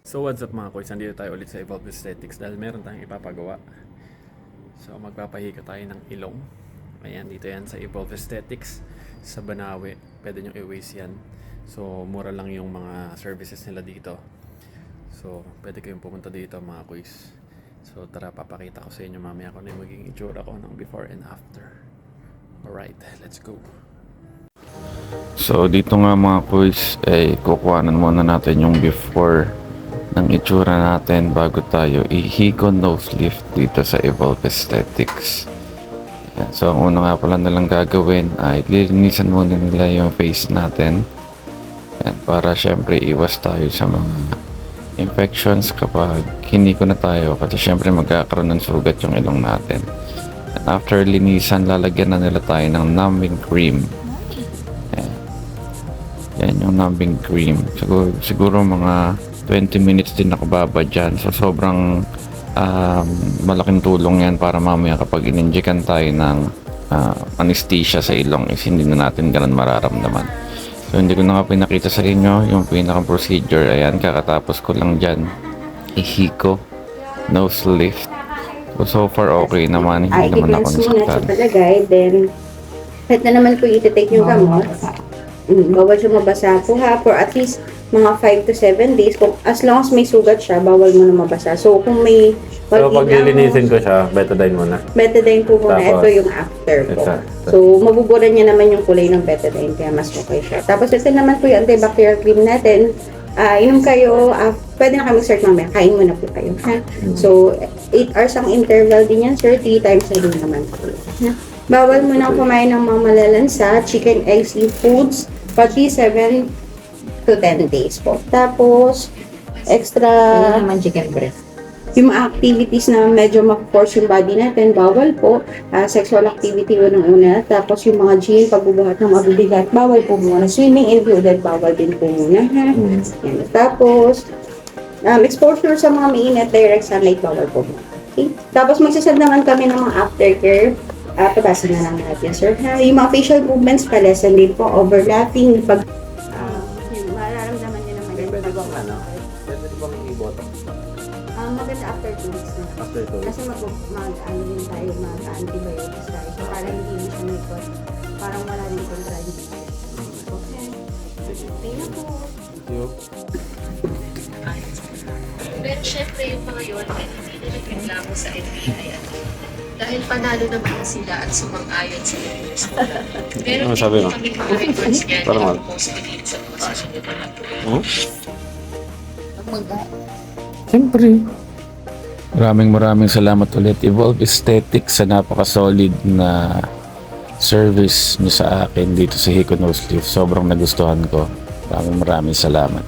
So what's up mga koys, nandito tayo ulit sa Evolve Aesthetics dahil meron tayong ipapagawa. So magpapahika tayo ng ilong. Ayan, dito yan sa Evolve Aesthetics sa Banawe. Pwede nyo i-waste yan. So mura lang yung mga services nila dito. So pwede kayong pumunta dito mga koys. So tara, papakita ko sa inyo mamaya kung ano yung magiging itsura ko ng before and after. Alright, let's go. So dito nga mga kuys ay kukuhanan muna natin yung before ng itsura natin bago tayo ihiko nose lift dito sa Evolve Aesthetics. Ayan. So ang una nga pala nalang gagawin ay lilinisan muna nila yung face natin. Ayan, para syempre iwas tayo sa mga infections kapag hiniko na tayo, kasi syempre magkakaroon ng sugat yung ilong natin. And after linisan, lalagyan na nila tayo ng numbing cream. Yan yung numbing cream. Siguro mga 20 minutes din nakababa dyan. So sobrang malaking tulong yan para mamaya kapag in-injectan tayo ng anesthesia sa ilong is hindi na natin ganun mararamdaman. So hindi ko na nga pinakita sa inyo yung pinakang procedure. Ayan, kakatapos ko lang dyan ihiko nose lift. So far okay naman. Hindi naman ako nasaktan. Then kahit na naman po iti-take yung gamot, bawal siya mabasa po ha, for at least mga 5 to 7 days. Kung as long as may sugat siya, bawal mo na mabasa. So kung may So pag lilinisin ko siya, betadine muna. betadine po muna, Tapos, ito yung after po. exact. So mabubura niya naman yung kulay ng betadine, kaya mas okay siya. Tapos ito naman po yung antibacterial cream natin. Inom kayo, pwede na kami start mamaya, kain muna po kayo ha. So 8 hours ang interval din yan sir, 3 times a day naman po. Ha? Bawal mo nang kumain ng mga malalansa, chicken, eggs, seafoods, pati 7 to 10 days po. Tapos, extra naman chicken breast. yung mga activities na medyo mag-force yung body natin, bawal po. Sexual activity unang-una. Tapos yung mga gym, pagbubuhat ng mabibigat, bawal po muna. Swimming included, bawal din po muna. Ha? Yan. Tapos, exposure sa mga mainit, direct sunlight, bawal po muna. Okay? Tapos magsasad naman kami ng mga aftercare. Patasin na lang natin, sir. Ha? Yung mga facial movements, palesen din po, overlapping, pag yung mararamdaman nyo naman yung Pwede bang i-botox? maganda after 2 weeks na. After 2 weeks. Kasi mag-ano din tayo, mag-antibiotics tayo. So, para hindi siya may cause, parang wala din contraindication. Okay. Okay na po. Thank you. Pero syempre yung mga yun, hindi na nagreklamo sa NBI. Dahil panalo naman sila at sumang-ayon sa leaders nila. Pero Ano sabi mo? kami mga records niyan, Parang yung post ko din sa mga susunod na lang. Siyempre. Maraming salamat ulit Evolve Aesthetics sa napaka-solid na service niyo sa akin dito sa Hiko Nose Lift. Sobrang nagustuhan ko. Maraming salamat.